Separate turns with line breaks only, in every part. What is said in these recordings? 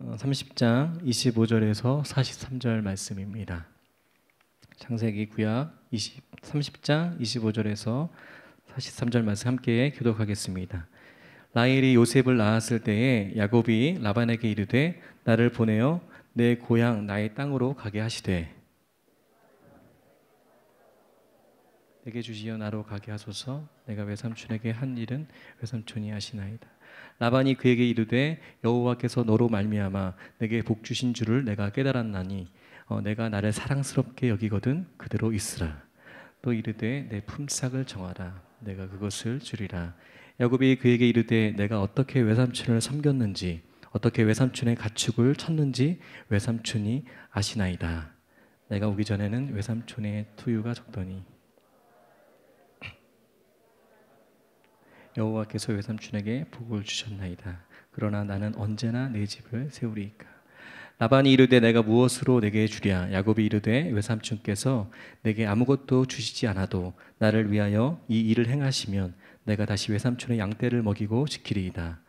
30장 25절에서 43절 말씀입니다. 창세기 구약 30장 25절에서 43절 말씀 함께 교독하겠습니다. 라헬이 요셉을 낳았을 때에 야곱이 라반에게 이르되 나를 보내어 내 고향 나의 땅으로 가게 하시되 내게 주시어 나로 가게 하소서. 내가 외삼촌에게 한 일은 외삼촌이 하시나이다. 라반이 그에게 이르되 여호와께서 너로 말미암아 내게 복 주신 줄을 내가 깨달았나니 내가 나를 사랑스럽게 여기거든 그대로 있으라. 또 이르되 내 품삯을 정하라. 내가 그것을 주리라. 야곱이 그에게 이르되 내가 어떻게 외삼촌을 섬겼는지 어떻게 외삼촌의 가축을 쳤는지 외삼촌이 아시나이다. 내가 오기 전에는 외삼촌의 투유가 적더니 여호와께서 외삼촌에게 복을 주셨나이다. 그러나 나는 언제나 내 집을 세우리이까. 라반이 이르되 내가 무엇으로 내게 주랴. 야곱이 이르되 외삼촌께서 내게 아무것도 주시지 않아도 나를 위하여 이 일을 행하시면 내가 다시 외삼촌의 양떼를 먹이고 지키리이다.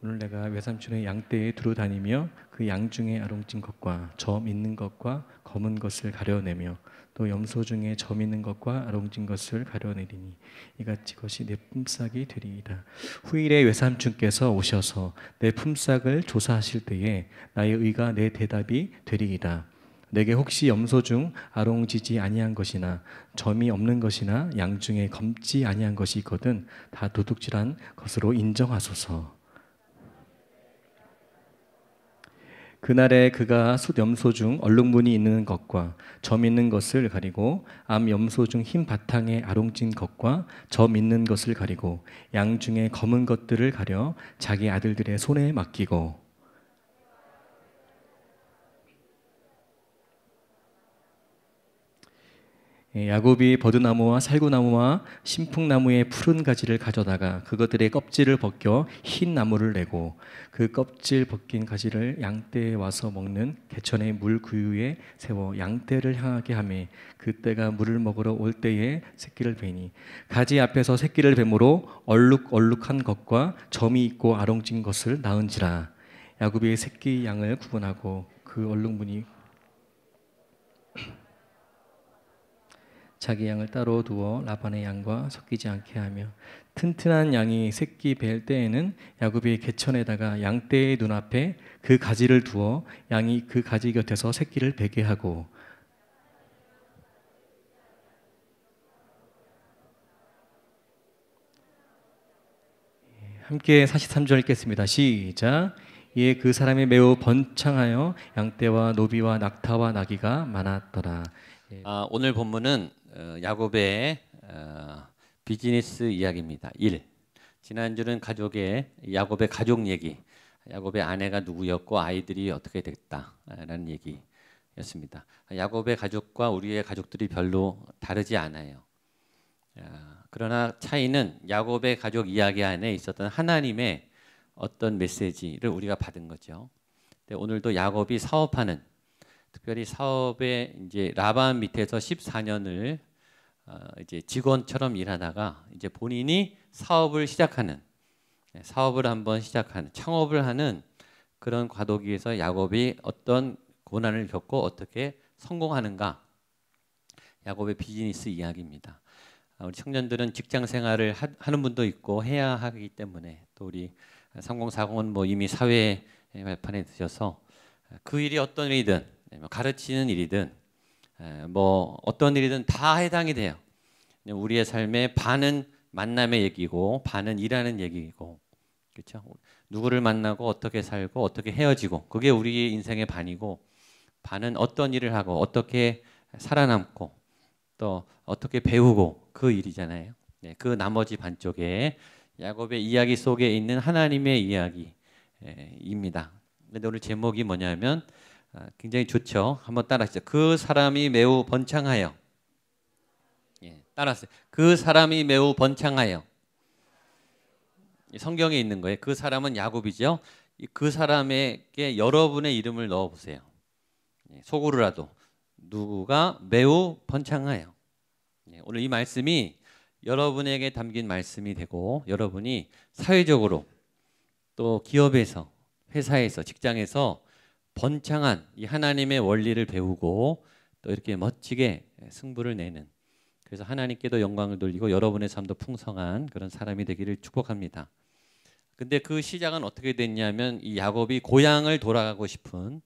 오늘 내가 외삼촌의 양떼에 두루 다니며 그 양 중에 아롱진 것과 점 있는 것과 검은 것을 가려내며 또 염소 중에 점 있는 것과 아롱진 것을 가려내리니 이같이 것이 내 품삯이 되리이다. 후일에 외삼촌께서 오셔서 내 품삯을 조사하실 때에 나의 의가 내 대답이 되리이다. 내게 혹시 염소 중 아롱지지 아니한 것이나 점이 없는 것이나 양 중에 검지 아니한 것이 있거든 다 도둑질한 것으로 인정하소서. 그날에 그가 숫 염소 중 얼룩무늬 있는 것과 점 있는 것을 가리고 암 염소 중 흰 바탕에 아롱진 것과 점 있는 것을 가리고 양 중에 검은 것들을 가려 자기 아들들의 손에 맡기고 야곱이 버드나무와 살구나무와 신풍나무의 푸른 가지를 가져다가 그것들의 껍질을 벗겨 흰 나무를 내고 그 껍질 벗긴 가지를 양떼에 와서 먹는 개천의 물 구유에 세워 양떼를 향하게 하매 그떼가 물을 먹으러 올 때에 새끼를 베니 가지 앞에서 새끼를 뱀으로 얼룩얼룩한 것과 점이 있고 아롱진 것을 낳은지라. 야곱이 새끼 양을 구분하고 그 얼룩무늬 자기 양을 따로 두어 라반의 양과 섞이지 않게 하며 튼튼한 양이 새끼 뵐 때에는 야곱이 개천에다가 양떼의 눈앞에 그 가지를 두어 양이 그 가지 곁에서 새끼를 베게 하고 함께 43절 읽겠습니다. 시작. 이에 그 사람이 매우 번창하여 양떼와 노비와 낙타와 나귀가 많았더라.
오늘 본문은 야곱의 비즈니스 이야기입니다. 일. 지난주는 야곱의 가족 얘기, 야곱의 아내가 누구였고 아이들이 어떻게 됐다라는 얘기였습니다. 야곱의 가족과 우리의 가족들이 별로 다르지 않아요. 그러나 차이는 야곱의 가족 이야기 안에 있었던 하나님의 어떤 메시지를 우리가 받은 거죠. 오늘도 야곱이 사업하는, 특별히 사업에 이제 라반 밑에서 14년을 이제 직원처럼 일하다가 이제 본인이 사업을 한번 시작하는, 창업을 하는 그런 과도기에서 야곱이 어떤 고난을 겪고 어떻게 성공하는가, 야곱의 비즈니스 이야기입니다. 우리 청년들은 직장 생활을 하는 분도 있고 해야 하기 때문에, 또 우리 3040은 뭐 이미 사회 발판에 드셔서 그 일이 어떤 일이든 가르치는 일이든 뭐 어떤 일이든 다 해당이 돼요. 우리의 삶의 반은 만남의 얘기고 반은 일하는 얘기고, 그렇죠? 누구를 만나고 어떻게 살고 어떻게 헤어지고, 그게 우리 인생의 반이고, 반은 어떤 일을 하고 어떻게 살아남고 또 어떻게 배우고, 그 일이잖아요. 그 나머지 반쪽에 야곱의 이야기 속에 있는 하나님의 이야기입니다. 근데 오늘 제목이 뭐냐면 굉장히 좋죠. 한번 따라하시죠. 그 사람이 매우 번창하여. 따라하세요. 그 사람이 매우 번창하여. 성경에 있는 거예요. 그 사람은 야곱이죠. 그 사람에게 여러분의 이름을 넣어보세요. 속으로라도 누구가 매우 번창하여. 오늘 이 말씀이 여러분에게 담긴 말씀이 되고, 여러분이 사회적으로 또 기업에서 회사에서 직장에서 번창한 이 하나님의 원리를 배우고 또 이렇게 멋지게 승부를 내는, 그래서 하나님께도 영광을 돌리고 여러분의 삶도 풍성한 그런 사람이 되기를 축복합니다. 근데 그 시작은 어떻게 됐냐면 이 야곱이 고향을 돌아가고 싶은,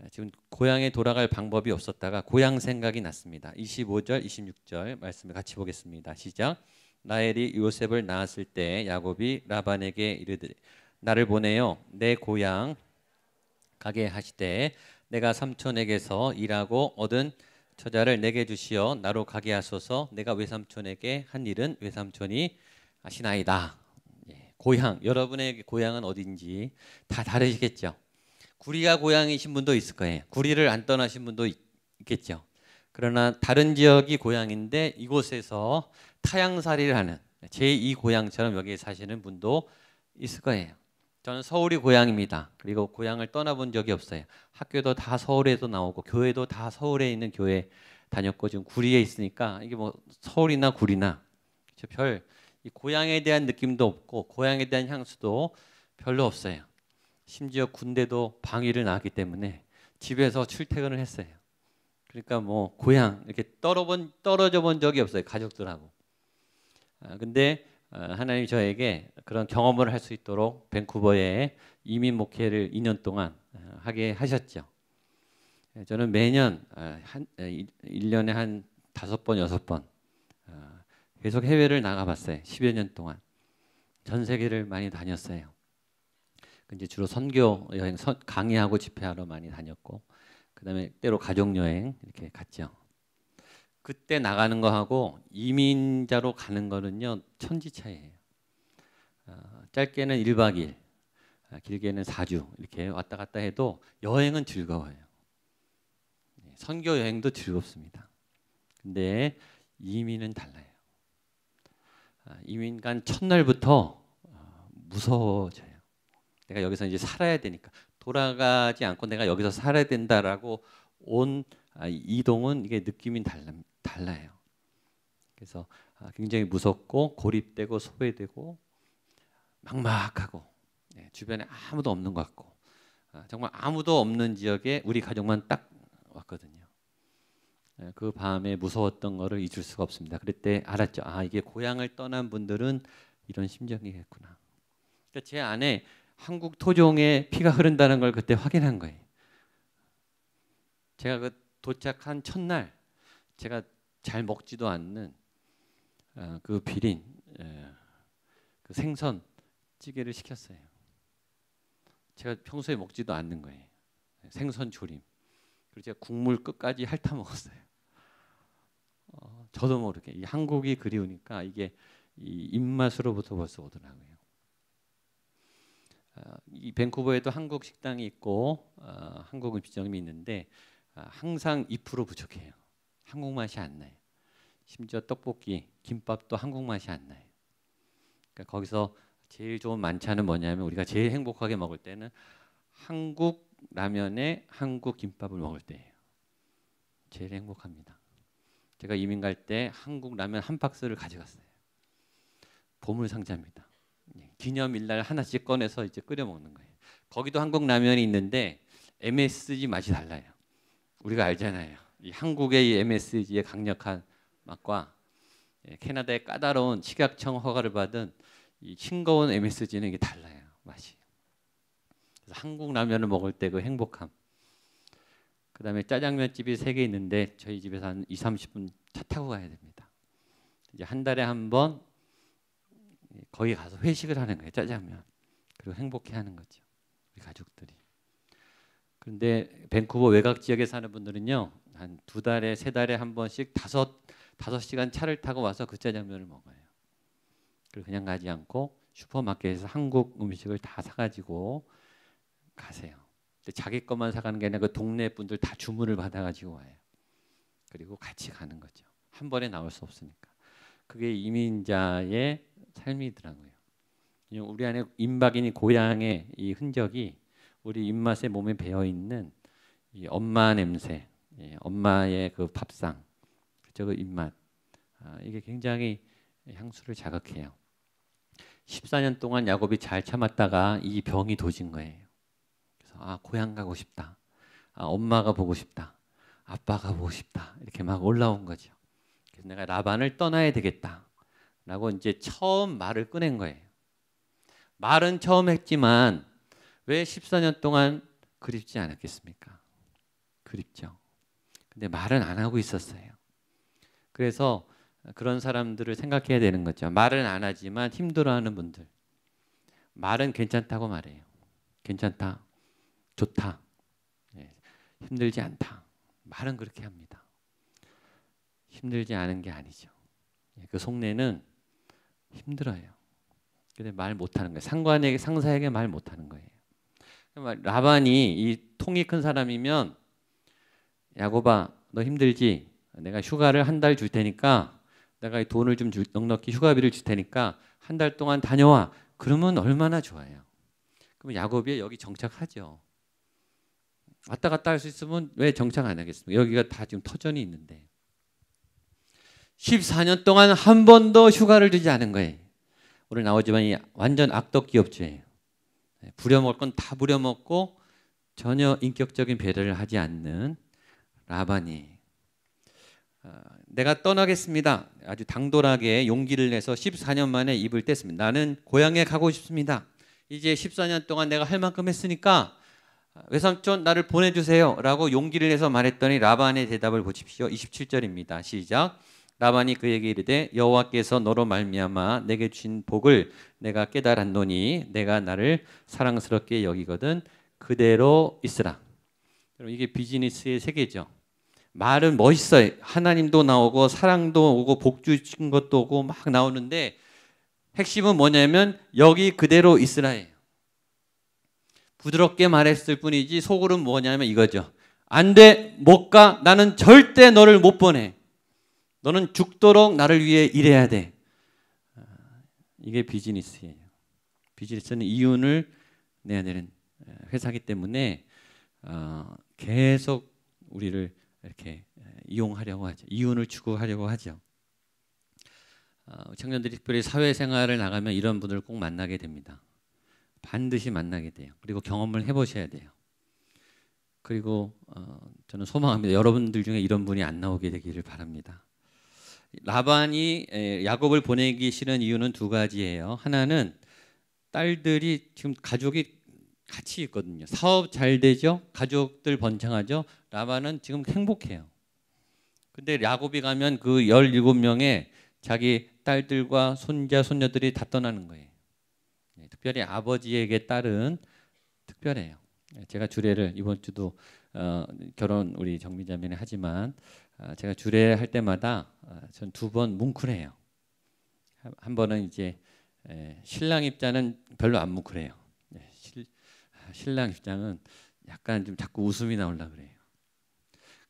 지금 고향에 돌아갈 방법이 없었다가 고향 생각이 났습니다. 25절 26절 말씀을 같이 보겠습니다. 시작. 라헬이 요셉을 낳았을 때 야곱이 라반에게 이르되 나를 보내어 내 고향 가게 하시되 내가 삼촌에게서 일하고 얻은 처자를 내게 주시어 나로 가게 하소서. 내가 외삼촌에게 한 일은 외삼촌이 하시나이다. 고향, 여러분의 고향은 어딘지 다 다르시겠죠. 구리가 고향이신 분도 있을 거예요. 구리를 안 떠나신 분도 있겠죠. 그러나 다른 지역이 고향인데 이곳에서 타향살이를 하는 제2 고향처럼 여기에 사시는 분도 있을 거예요. 저는 서울이 고향입니다. 그리고 고향을 떠나본 적이 없어요. 학교도 다 서울에도 나오고 교회도 다 서울에 있는 교회 다녔고 지금 구리에 있으니까 이게 뭐 서울이나 구리나 별 이 고향에 대한 느낌도 없고 고향에 대한 향수도 별로 없어요. 심지어 군대도 방위를 나왔기 때문에 집에서 출퇴근을 했어요. 그러니까 뭐 고향 이렇게 떨어져 본 적이 없어요. 가족들하고. 근데 하나님 저에게 그런 경험을 할 수 있도록 밴쿠버에 이민 목회를 2년 동안 하게 하셨죠. 저는 매년 1년에 한 5번, 6번 계속 해외를 나가봤어요. 10여 년 동안. 전 세계를 많이 다녔어요. 이제 주로 선교 여행, 강의하고 집회하러 많이 다녔고, 그다음에 때로 가족 여행 이렇게 갔죠. 그때 나가는 거하고 이민자로 가는 거는요 천지 차이예요. 짧게는 1박 2일, 길게는 4주 이렇게 왔다 갔다 해도 여행은 즐거워요. 선교 여행도 즐겁습니다. 근데 이민은 달라요. 이민 간 첫날부터 무서워져요. 내가 여기서 이제 살아야 되니까 돌아가지 않고 내가 여기서 살아야 된다라고 온 이동은 이게 느낌이 달라요. 그래서 굉장히 무섭고 고립되고 소외되고 막막하고 주변에 아무도 없는 것 같고 정말 아무도 없는 지역에 우리 가족만 딱 왔거든요. 그 밤에 무서웠던 거를 잊을 수가 없습니다. 그때 알았죠. 이게 고향을 떠난 분들은 이런 심정이겠구나. 그러니까 제 안에 한국 토종의 피가 흐른다는 걸 그때 확인한 거예요. 제가 그 도착한 첫날 제가 잘 먹지도 않는 그 비린 그 생선 찌개를 시켰어요. 제가 평소에 먹지도 않는 거예요. 생선 조림. 그리고 제가 국물 끝까지 핥아 먹었어요. 저도 모르게 이 한국이 그리우니까 이게 이 입맛으로부터 벌써 오더라고요. 이 밴쿠버에도 한국 식당이 있고 한국 음식점이 있는데 항상 2% 부족해요. 한국 맛이 안 나요. 심지어 떡볶이, 김밥도 한국 맛이 안 나요. 그러니까 거기서 제일 좋은 만찬은 뭐냐면 우리가 제일 행복하게 먹을 때는 한국 라면에 한국 김밥을 먹을 때예요. 제일 행복합니다. 제가 이민 갈 때 한국 라면 한 박스를 가져갔어요. 보물 상자입니다. 기념일날 하나씩 꺼내서 이제 끓여 먹는 거예요. 거기도 한국 라면이 있는데 MSG 맛이 달라요. 우리가 알잖아요. 이 한국의 이 MSG의 강력한 맛과 캐나다의 까다로운 식약청 허가를 받은 이 싱거운 MSG는 이게 달라요. 맛이. 그래서 한국 라면을 먹을 때 그 행복함. 그다음에 짜장면 집이 3개 있는데 저희 집에서 한 2, 30분 차 타고 가야 됩니다. 이제 한 달에 한 번 거기 가서 회식을 하는 거예요. 짜장면. 그리고 행복해 하는 거죠. 우리 가족들이. 그런데 밴쿠버 외곽 지역에 사는 분들은요. 한 2달에 3달에 한 번씩 5시간 차를 타고 와서 그 짜장면을 먹어요. 그리고 그냥 가지 않고 슈퍼마켓에서 한국 음식을 다 사가지고 가세요. 근데 자기 것만 사가는 게 아니라 그 동네 분들 다 주문을 받아가지고 와요. 그리고 같이 가는 거죠. 한 번에 나올 수 없으니까. 그게 이민자의 삶이더라고요. 우리 안에 임박인이 고향의 이 흔적이 우리 입맛에 몸에 배어 있는 이 엄마 냄새, 엄마의 그 밥상, 그죠? 그 입맛, 이게 굉장히 향수를 자극해요. 14년 동안 야곱이 잘 참았다가 이 병이 도진 거예요. 아, 고향 가고 싶다. 아, 엄마가 보고 싶다. 아빠가 보고 싶다. 이렇게 막 올라온 거죠. 그래서 내가 라반을 떠나야 되겠다. 라고 이제 처음 말을 꺼낸 거예요. 말은 처음 했지만 왜 14년 동안 그립지 않았겠습니까? 그립죠. 근데 말은 안 하고 있었어요. 그래서 그런 사람들을 생각해야 되는 거죠. 말은 안 하지만 힘들어하는 분들. 말은 괜찮다고 말해요. 괜찮다. 좋다. 예, 힘들지 않다. 말은 그렇게 합니다. 힘들지 않은 게 아니죠. 예, 그 속내는 힘들어요. 근데 말 못하는 거예요. 상관에게, 상사에게 말 못하는 거예요. 라반이 이 통이 큰 사람이면 야곱아 너 힘들지? 내가 휴가를 한 달 줄 테니까 내가 돈을 좀 넉넉히 휴가비를 줄 테니까 한 달 동안 다녀와. 그러면 얼마나 좋아요. 그럼 야곱이 여기 정착하죠. 왔다 갔다 할 수 있으면 왜 정착 안 하겠습니까? 여기가 다 지금 터전이 있는데 14년 동안 한 번도 휴가를 주지 않은 거예요. 오늘 나오지만 이 완전 악덕 기업주예요. 부려먹을 건 다 부려먹고 전혀 인격적인 배려를 하지 않는 라반이 내가 떠나겠습니다. 아주 당돌하게 용기를 내서 14년 만에 입을 뗐습니다. 나는 고향에 가고 싶습니다. 이제 14년 동안 내가 할 만큼 했으니까 외삼촌 나를 보내주세요 라고 용기를 내서 말했더니 라반의 대답을 보십시오. 27절입니다. 시작. 라반이 그에게 이르되 여호와께서 너로 말미암아 내게 주신 복을 내가 깨달았노니 내가 나를 사랑스럽게 여기거든 그대로 있으라. 여러분 이게 비즈니스의 세계죠. 말은 멋있어요. 하나님도 나오고 사랑도 오고 복 주신 것도 오고 막 나오는데 핵심은 뭐냐면 여기 그대로 있으라예요. 부드럽게 말했을 뿐이지 속으로는 뭐냐면 이거죠. 안 돼, 못 가. 나는 절대 너를 못 보내. 너는 죽도록 나를 위해 일해야 돼. 이게 비즈니스예요. 비즈니스는 이윤을 내야 되는 회사이기 때문에 계속 우리를 이렇게 이용하려고 하죠. 이윤을 추구하려고 하죠. 청년들이 특별히 사회생활을 나가면 이런 분들을 꼭 만나게 됩니다. 반드시 만나게 돼요. 그리고 경험을 해보셔야 돼요. 그리고 저는 소망합니다. 여러분들 중에 이런 분이 안 나오게 되기를 바랍니다. 라반이 야곱을 보내기 싫은 이유는 두 가지예요. 하나는 딸들이 지금 가족이 같이 있거든요. 사업 잘 되죠. 가족들 번창하죠. 라반은 지금 행복해요. 근데 야곱이 가면 그 17명의 자기 딸들과 손자 손녀들이 다 떠나는 거예요. 특별히 아버지에게 딸은 특별해요. 제가 주례를 이번 주도 결혼 우리 정미자매는 하지만 제가 주례할 때마다 전 2번 뭉클해요. 한 번은 이제 신랑 입장은 별로 안 뭉클해요. 신랑 입장은 약간 좀 자꾸 웃음이 나오려고 그래요.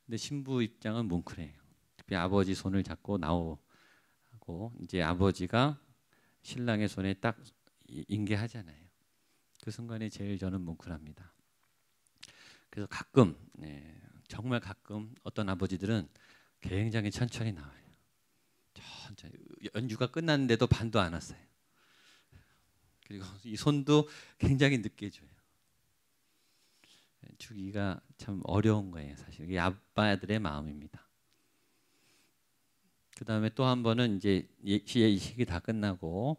근데 신부 입장은 뭉클해요. 특히 아버지 손을 잡고 나오고 이제 아버지가 신랑의 손에 딱 인계하잖아요. 그 순간에 제일 저는 뭉클합니다. 그래서 가끔 정말 가끔 어떤 아버지들은 굉장히 천천히 나와요. 천천히 연주가 끝났는데도 반도 안 왔어요. 그리고 이 손도 굉장히 늦게 줘요. 주기가 참 어려운 거예요. 사실 이게 아빠들의 마음입니다. 그 다음에 또 한 번은 이제 예식이 다 끝나고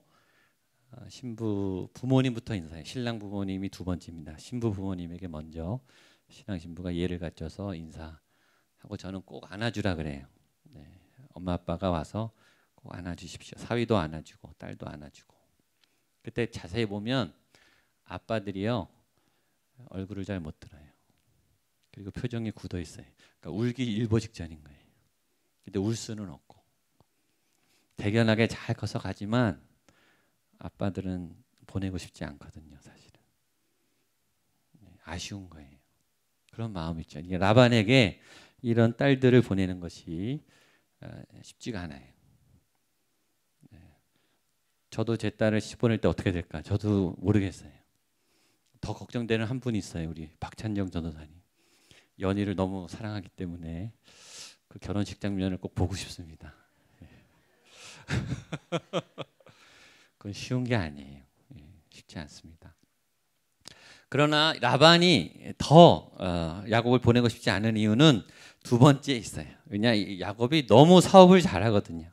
신부 부모님부터 인사해요. 신랑 부모님이 두 번째입니다. 신부 부모님에게 먼저 신랑 신부가 예를 갖춰서 인사하고 저는 꼭 안아주라 그래요. 엄마 아빠가 와서 꼭 안아주십시오. 사위도 안아주고 딸도 안아주고. 그때 자세히 보면 아빠들이요 얼굴을 잘 못 들어요. 그리고 표정이 굳어 있어요. 그러니까 울기 일보 직전인 거예요. 근데 울 수는 없고 대견하게 잘 커서 가지만 아빠들은 보내고 싶지 않거든요, 사실은. 아쉬운 거예요. 그런 마음이 있죠. 이게 라반에게 이런 딸들을 보내는 것이 쉽지가 않아요. 저도 제 딸을 보낼 때 어떻게 될까? 저도 모르겠어요. 더 걱정되는 한 분이 있어요. 우리 박찬정 전도사님. 연희를 너무 사랑하기 때문에 그 결혼식 장면을 꼭 보고 싶습니다. 그건 쉬운 게 아니에요. 쉽지 않습니다. 그러나 라반이 더 야곱을 보내고 싶지 않은 이유는 두 번째 있어요. 왜냐, 야곱이 너무 사업을 잘하거든요.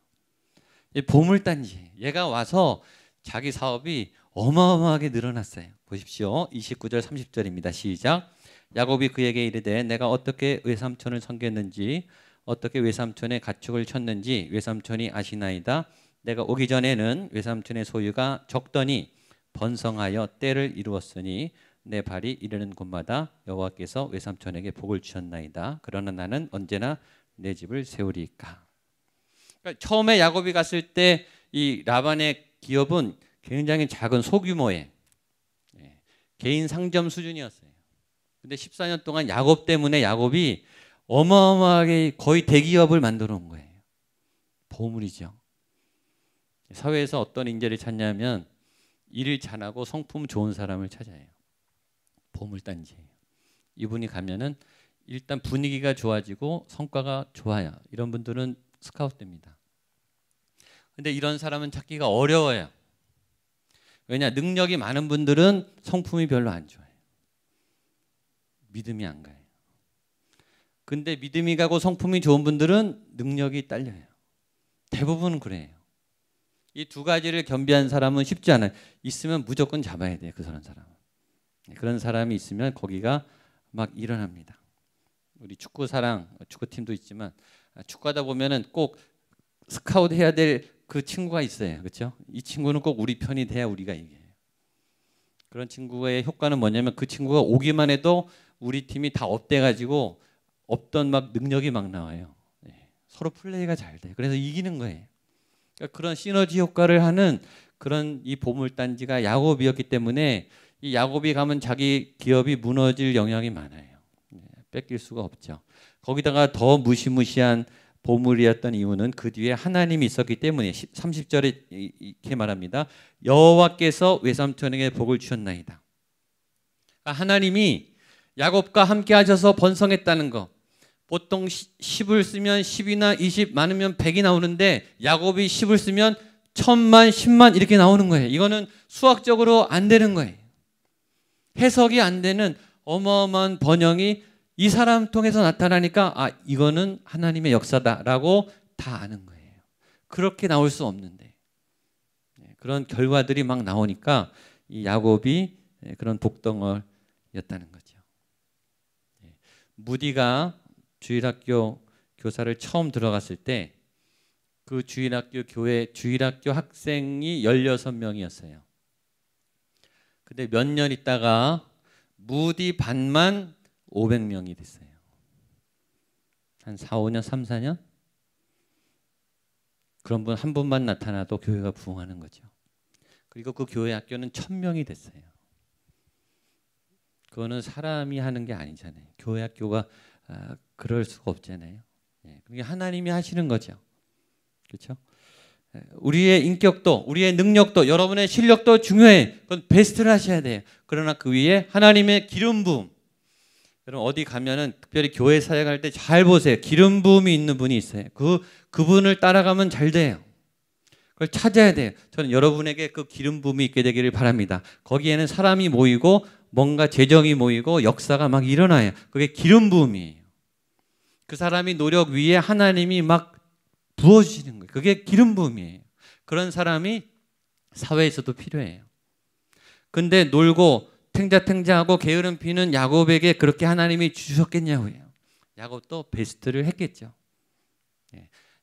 보물단지, 얘가 와서 자기 사업이 어마어마하게 늘어났어요. 보십시오. 29절 30절입니다. 시작. 야곱이 그에게 이르되 내가 어떻게 외삼촌을 섬겼는지 어떻게 외삼촌의 가축을 쳤는지 외삼촌이 아시나이다. 내가 오기 전에는 외삼촌의 소유가 적더니 번성하여 때를 이루었으니 내 발이 이르는 곳마다 여호와께서 외삼촌에게 복을 주셨나이다. 그러나 나는 언제나 내 집을 세우리이까. 그러니까 처음에 야곱이 갔을 때 이 라반의 기업은 굉장히 작은 소규모의 개인 상점 수준이었어요. 근데 14년 동안 야곱 때문에 야곱이 어마어마하게 거의 대기업을 만들어 놓은 거예요. 보물이죠. 사회에서 어떤 인재를 찾냐면 일을 잘하고 성품 좋은 사람을 찾아요. 보물단지예요. 이분이 가면은 일단 분위기가 좋아지고 성과가 좋아요. 이런 분들은 스카웃됩니다. 근데 이런 사람은 찾기가 어려워요. 왜냐, 능력이 많은 분들은 성품이 별로 안 좋아요. 믿음이 안 가요. 근데 믿음이 가고 성품이 좋은 분들은 능력이 딸려요. 대부분은 그래요. 이 두 가지를 겸비한 사람은 쉽지 않아요. 있으면 무조건 잡아야 돼요. 그런 사람은. 그런 사람이 있으면 거기가 막 일어납니다. 우리 축구팀도 있지만 축구하다 보면은 꼭 스카우트 해야 될 그 친구가 있어요. 그렇죠? 이 친구는 꼭 우리 편이 돼야 우리가 이겨요. 그런 친구의 효과는 뭐냐면 그 친구가 오기만 해도 우리 팀이 다 업돼가지고 없던 막 능력이 막 나와요. 서로 플레이가 잘 돼요. 그래서 이기는 거예요. 그러니까 그런 시너지 효과를 하는 그런 이 보물단지가 야곱이었기 때문에 이 야곱이 가면 자기 기업이 무너질 영향이 많아요. 뺏길 수가 없죠. 거기다가 더 무시무시한 보물이었던 이유는 그 뒤에 하나님이 있었기 때문에 30절에 이렇게 말합니다. 여호와께서 외삼촌에게 복을 주셨나이다. 하나님이 야곱과 함께 하셔서 번성했다는 거. 보통 10을 쓰면 10이나 20 많으면 100이 나오는데 야곱이 10을 쓰면 1000만, 10만 이렇게 나오는 거예요. 이거는 수학적으로 안 되는 거예요. 해석이 안 되는 어마어마한 번영이 이 사람 통해서 나타나니까 이거는 하나님의 역사다라고 다 아는 거예요. 그렇게 나올 수 없는데 그런 결과들이 막 나오니까 이 야곱이 그런 복덩어리였다는 거죠. 무디가 주일학교 교사를 처음 들어갔을 때 그 주일학교 교회 주일학교 학생이 16명이었어요. 근데 몇 년 있다가 무디 반만 500명이 됐어요. 한 4, 5년, 3, 4년? 그런 분 한 분만 나타나도 교회가 부흥하는 거죠. 그리고 그 교회 학교는 1000명이 됐어요. 그거는 사람이 하는 게 아니잖아요. 교회 학교가 그럴 수가 없잖아요. 그게 하나님이 하시는 거죠. 그렇죠? 우리의 인격도, 우리의 능력도, 여러분의 실력도 중요해. 그건 베스트를 하셔야 돼요. 그러나 그 위에 하나님의 기름 부음. 여러분 어디 가면은 특별히 교회 사역할 때 잘 보세요. 기름 부음이 있는 분이 있어요. 그분을 따라가면 잘 돼요. 그걸 찾아야 돼요. 저는 여러분에게 그 기름 부음이 있게 되기를 바랍니다. 거기에는 사람이 모이고 뭔가 재정이 모이고 역사가 막 일어나요. 그게 기름 부음이에요. 그 사람이 노력 위에 하나님이 막 부어주시는 거예요. 그게 기름 부음이에요. 그런 사람이 사회에서도 필요해요. 근데 놀고 탱자탱자하고 게으름 피는 야곱에게 그렇게 하나님이 주셨겠냐고요. 야곱도 베스트를 했겠죠.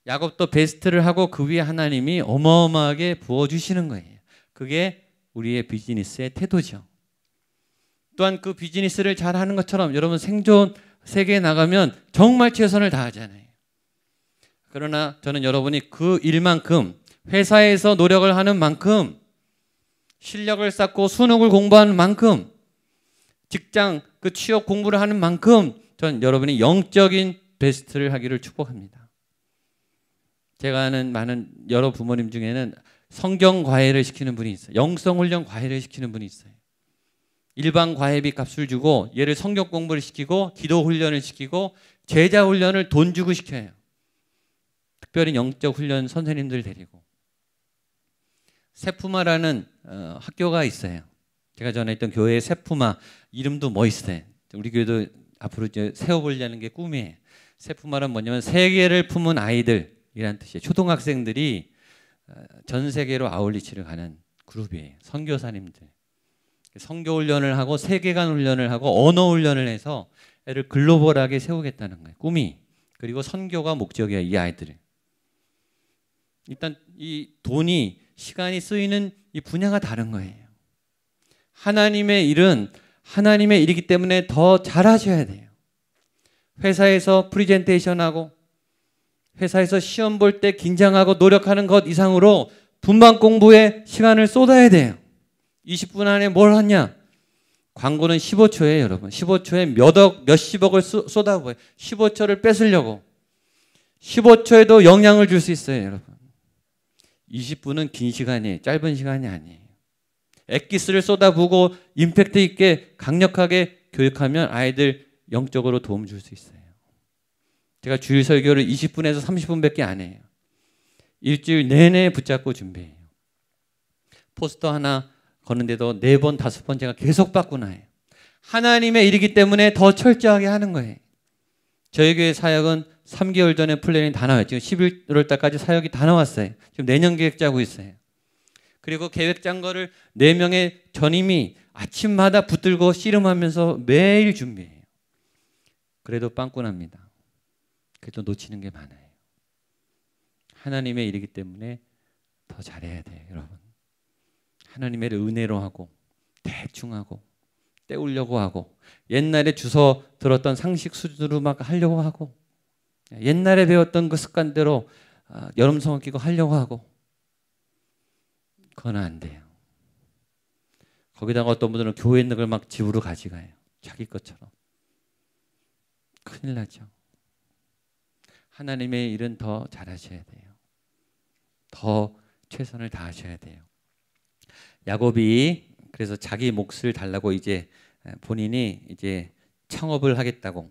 야곱도 베스트를 하고 그 위에 하나님이 어마어마하게 부어주시는 거예요. 그게 우리의 비즈니스의 태도죠. 또한 그 비즈니스를 잘하는 것처럼 여러분 생존 세계에 나가면 정말 최선을 다하잖아요. 그러나 저는 여러분이 그 일만큼 회사에서 노력을 하는 만큼 실력을 쌓고 수능을 공부하는 만큼 직장 그 취업 공부를 하는 만큼 전 여러분이 영적인 베스트를 하기를 축복합니다. 제가 아는 많은 여러 부모님 중에는 성경 과외를 시키는 분이 있어요. 영성 훈련 과외를 시키는 분이 있어요. 일반 과외비 값을 주고 얘를 성경 공부를 시키고 기도 훈련을 시키고 제자 훈련을 돈 주고 시켜요. 특별히 영적 훈련 선생님들 데리고. 세푸마라는 학교가 있어요. 제가 전에 있던 교회의 세푸마 이름도 멋있어요. 우리 교회도 앞으로 이제 세워보려는 게 꿈이에요. 세푸마는 뭐냐면 세계를 품은 아이들이란 뜻이에요. 초등학생들이 전 세계로 아울리치를 가는 그룹이에요. 선교사님들. 선교 훈련을 하고 세계관 훈련을 하고 언어 훈련을 해서 애를 글로벌하게 세우겠다는 거예요. 꿈이. 그리고 선교가 목적이에요. 이 아이들을. 일단 이 돈이 시간이 쓰이는 이 분야가 다른 거예요. 하나님의 일은 하나님의 일이기 때문에 더 잘하셔야 돼요. 회사에서 프리젠테이션하고 회사에서 시험 볼 때 긴장하고 노력하는 것 이상으로 분반 공부에 시간을 쏟아야 돼요. 20분 안에 뭘 하냐? 광고는 15초예요, 여러분. 15초에 몇십억을 쏟아부어요. 15초를 뺏으려고. 15초에도 영향을 줄 수 있어요, 여러분. 20분은 긴 시간이에요. 짧은 시간이 아니에요. 엑기스를 쏟아부고 임팩트 있게 강력하게 교육하면 아이들 영적으로 도움 줄 수 있어요. 제가 주일 설교를 20분에서 30분밖에 안 해요. 일주일 내내 붙잡고 준비해요. 포스터 하나 거는데도 4번, 5번 제가 계속 바꾸나요. 하나님의 일이기 때문에 더 철저하게 하는 거예요. 저희 교회 사역은 3개월 전에 플랜이 다 나와요. 지금 11월 달까지 사역이 다 나왔어요. 지금 내년 계획 짜고 있어요. 그리고 계획 짠 거를 4명의 전임이 아침마다 붙들고 씨름하면서 매일 준비해요. 그래도 빵꾸납니다. 그래도 놓치는 게 많아요. 하나님의 일이기 때문에 더 잘해야 돼요, 여러분. 하나님의 은혜로 하고 대충 하고 때우려고 하고 옛날에 주워 들었던 상식 수준으로 막 하려고 하고 옛날에 배웠던 그 습관대로 여름 성어 끼고 하려고 하고 그건 안 돼요. 거기다가 어떤 분들은 교회 있는 걸 막 집으로 가져가요. 자기 것처럼. 큰일 나죠. 하나님의 일은 더 잘하셔야 돼요. 더 최선을 다하셔야 돼요. 야곱이 그래서 자기 몫을 달라고 이제 본인이 이제 창업을 하겠다고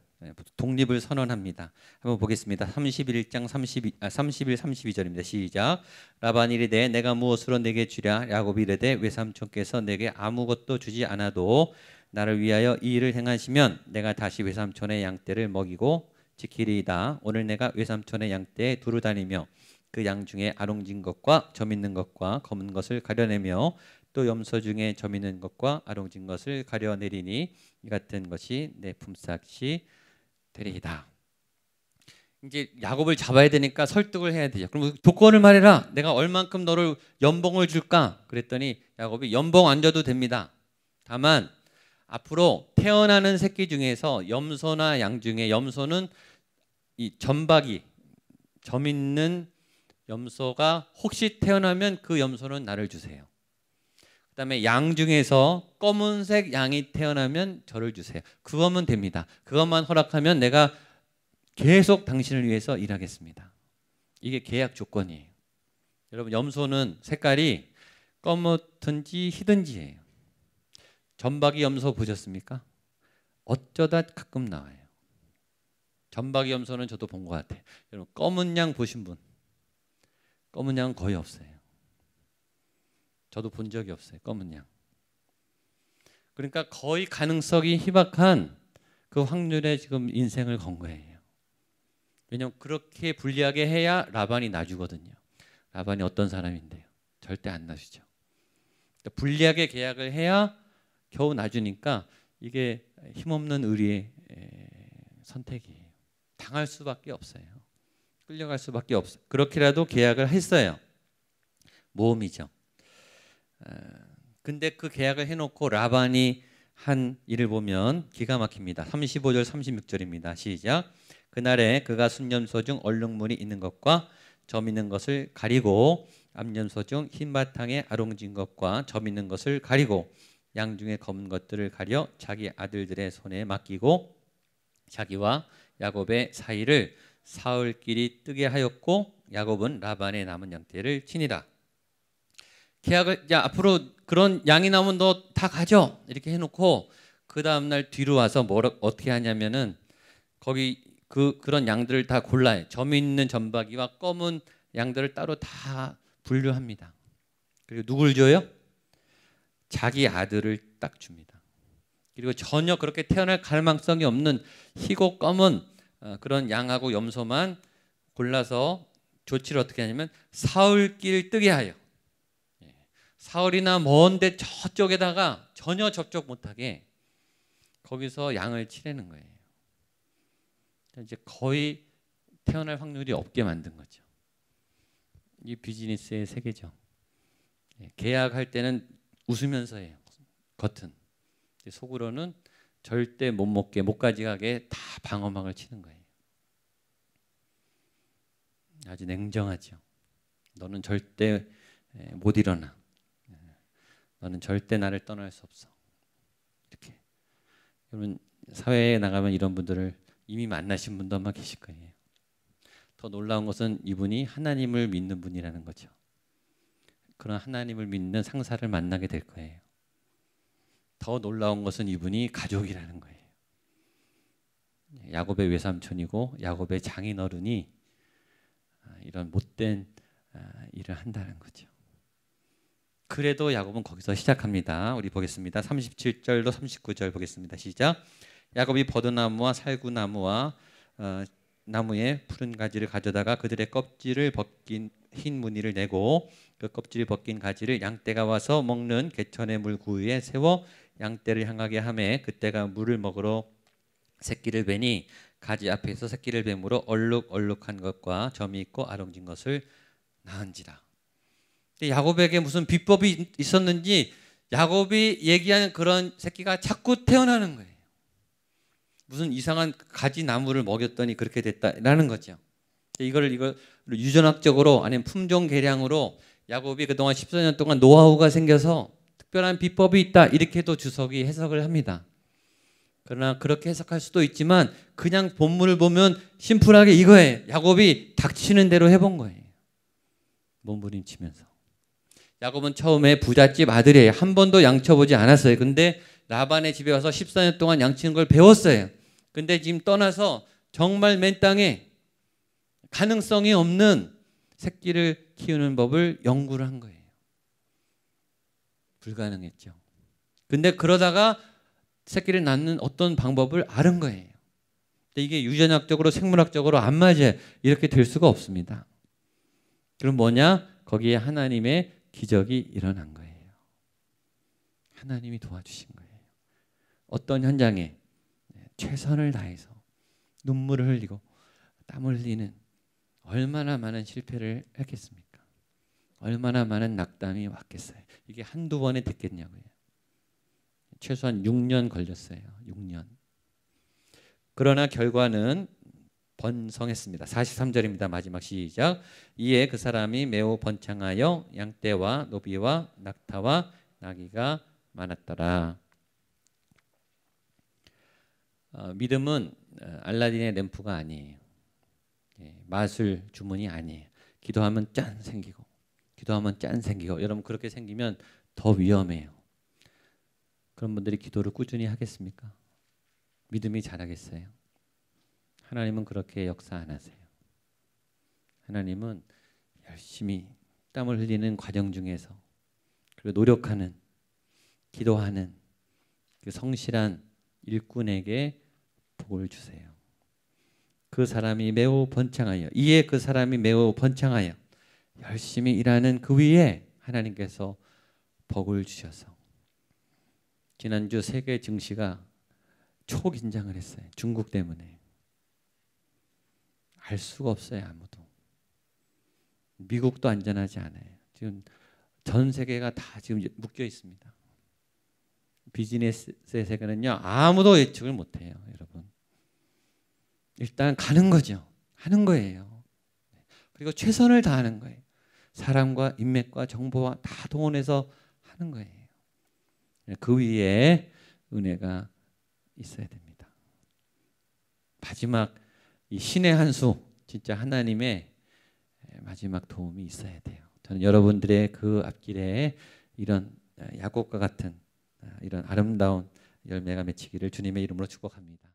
독립을 선언합니다. 한번 보겠습니다. 31장 31, 32절입니다. 시작. 라반이 이르되 내가 무엇으로 내게 주랴? 야곱이 이르되 외삼촌께서 내게 아무것도 주지 않아도 나를 위하여 이 일을 행하시면 내가 다시 외삼촌의 양떼를 먹이고 지키리이다. 오늘 내가 외삼촌의 양떼에 두루 다니며 그 양 중에 아롱진 것과 점 있는 것과 검은 것을 가려내며 또 염소 중에 점 있는 것과 아롱진 것을 가려내리니 이 같은 것이 내 품삯이 되리이다. 이제 야곱을 잡아야 되니까 설득을 해야 되죠. 그럼 조건을 말해라. 내가 얼만큼 너를 연봉을 줄까? 그랬더니 야곱이 연봉 안 줘도 됩니다. 다만 앞으로 태어나는 새끼 중에서 염소나 양 중에 염소는 이 점박이 점 있는 염소가 혹시 태어나면 그 염소는 나를 주세요. 그 다음에 양 중에서 검은색 양이 태어나면 저를 주세요. 그거면 됩니다. 그것만 허락하면 내가 계속 당신을 위해서 일하겠습니다. 이게 계약 조건이에요. 여러분 염소는 색깔이 검든지 희든지예요. 점박이 염소 보셨습니까? 어쩌다 가끔 나와요. 점박이 염소는 저도 본 것 같아요. 여러분 검은 양 보신 분? 검은 양은 거의 없어요. 저도 본 적이 없어요. 검은 양. 그러니까 거의 가능성이 희박한 그 확률에 지금 인생을 건 거예요. 왜냐하면 그렇게 불리하게 해야 라반이 놔주거든요. 라반이 어떤 사람인데요? 절대 안 놔주죠. 불리하게 계약을 해야 겨우 놔주니까 이게 힘없는 의리의 선택이에요. 당할 수밖에 없어요. 끌려갈 수밖에 없어요. 그렇게라도 계약을 했어요. 모험이죠. 근데 그 계약을 해놓고 라반이 한 일을 보면 기가 막힙니다. 35절 36절입니다. 시작. 그날에 그가 순염소 중 얼룩무늬 있는 것과 점 있는 것을 가리고 암염소 중 흰 바탕에 아롱진 것과 점 있는 것을 가리고 양 중에 검은 것들을 가려 자기 아들들의 손에 맡기고 자기와 야곱의 사이를 사흘길이 뜨게 하였고 야곱은 라반의 남은 양떼를 치니라. 계약을 앞으로 그런 양이 나오면 너 다 가져 이렇게 해놓고 그 다음날 뒤로 와서 어떻게 하냐면은 거기 그런 양들을 다 골라요. 점 있는 점박이와 검은 양들을 따로 다 분류합니다. 그리고 누굴 줘요? 자기 아들을 딱 줍니다. 그리고 전혀 그렇게 태어날 가능성이 없는 희고 검은 그런 양하고 염소만 골라서 조치를 어떻게 하냐면 사흘길 뜨게 하여, 사흘이나 먼데 저쪽에다가 전혀 접촉 못하게 거기서 양을 치르는 거예요. 이제 거의 태어날 확률이 없게 만든 거죠. 이 비즈니스의 세계죠. 계약할 때는 웃으면서 해요. 겉은. 속으로는 절대 못 먹게, 못 가져가게 다 방어막을 치는 거예요. 아주 냉정하죠. 너는 절대 못 일어나. 너는 절대 나를 떠날 수 없어. 이렇게. 여러분 사회에 나가면 이런 분들을 이미 만나신 분도 아마 계실 거예요. 더 놀라운 것은 이분이 하나님을 믿는 분이라는 거죠. 그런 하나님을 믿는 상사를 만나게 될 거예요. 더 놀라운 것은 이분이 가족이라는 거예요. 야곱의 외삼촌이고 야곱의 장인어른이 이런 못된 일을 한다는 거죠. 그래도 야곱은 거기서 시작합니다. 우리 보겠습니다. 37절로 39절 보겠습니다. 시작. 야곱이 버드나무와 살구나무와 나무의 푸른 가지를 가져다가 그들의 껍질을 벗긴 흰 무늬를 내고 그 껍질이 벗긴 가지를 양떼가 와서 먹는 개천의 물구유에 세워 양떼를 향하게 하매 그때가 물을 먹으러 새끼를 베니 가지 앞에서 새끼를 뱀으로 얼룩얼룩한 것과 점이 있고 아롱진 것을 낳은지라. 야곱에게 무슨 비법이 있었는지 야곱이 얘기하는 그런 새끼가 자꾸 태어나는 거예요. 무슨 이상한 가지 나무를 먹였더니 그렇게 됐다라는 거죠. 이걸 유전학적으로 아니면 품종 개량으로 야곱이 그동안 14년 동안 노하우가 생겨서 특별한 비법이 있다 이렇게도 주석이 해석을 합니다. 그러나 그렇게 해석할 수도 있지만 그냥 본문을 보면 심플하게 이거예요. 야곱이 닥치는 대로 해본 거예요. 몸부림치면서. 야곱은 처음에 부잣집 아들이에요. 한 번도 양쳐보지 않았어요. 근데 라반의 집에 와서 14년 동안 양치는 걸 배웠어요. 근데 지금 떠나서 정말 맨 땅에 가능성이 없는 새끼를 키우는 법을 연구를 한 거예요. 불가능했죠. 근데 그러다가 새끼를 낳는 어떤 방법을 아는 거예요. 근데 이게 유전학적으로 생물학적으로 안 맞아요. 이렇게 될 수가 없습니다. 그럼 뭐냐? 거기에 하나님의 기적이 일어난 거예요. 하나님이 도와주신 거예요. 어떤 현장에 최선을 다해서 눈물을 흘리고 땀을 흘리는 얼마나 많은 실패를 했겠습니까? 얼마나 많은 낙담이 왔겠어요. 이게 한두 번에 됐겠냐고요. 최소한 6년 걸렸어요. 6년. 그러나 결과는 번성했습니다. 43절입니다. 마지막 시작. 이에 그 사람이 매우 번창하여 양떼와 노비와 낙타와 나귀가 많았더라. 믿음은 알라딘의 램프가 아니에요. 마술 주문이 아니에요. 기도하면 짠 생기고 기도하면 짠 생기고. 여러분 그렇게 생기면 더 위험해요. 그런 분들이 기도를 꾸준히 하겠습니까? 믿음이 자라겠어요? 하나님은 그렇게 역사 안 하세요. 하나님은 열심히 땀을 흘리는 과정 중에서 그리고 노력하는 기도하는 그 성실한 일꾼에게 복을 주세요. 그 사람이 매우 번창하여 이에 그 사람이 매우 번창하여 열심히 일하는 그 위에 하나님께서 복을 주셔서 지난주 세계 증시가 초긴장을 했어요. 중국 때문에. 알 수가 없어요. 아무도. 미국도 안전하지 않아요. 지금 전 세계가 다 지금 묶여 있습니다. 비즈니스의 세계는요. 아무도 예측을 못해요. 여러분. 일단 가는 거죠. 하는 거예요. 그리고 최선을 다하는 거예요. 사람과 인맥과 정보와 다 동원해서 하는 거예요. 그 위에 은혜가 있어야 됩니다. 마지막 이 신의 한 수, 진짜 하나님의 마지막 도움이 있어야 돼요. 저는 여러분들의 그 앞길에 이런 야곱과 같은 이런 아름다운 열매가 맺히기를 주님의 이름으로 축복합니다.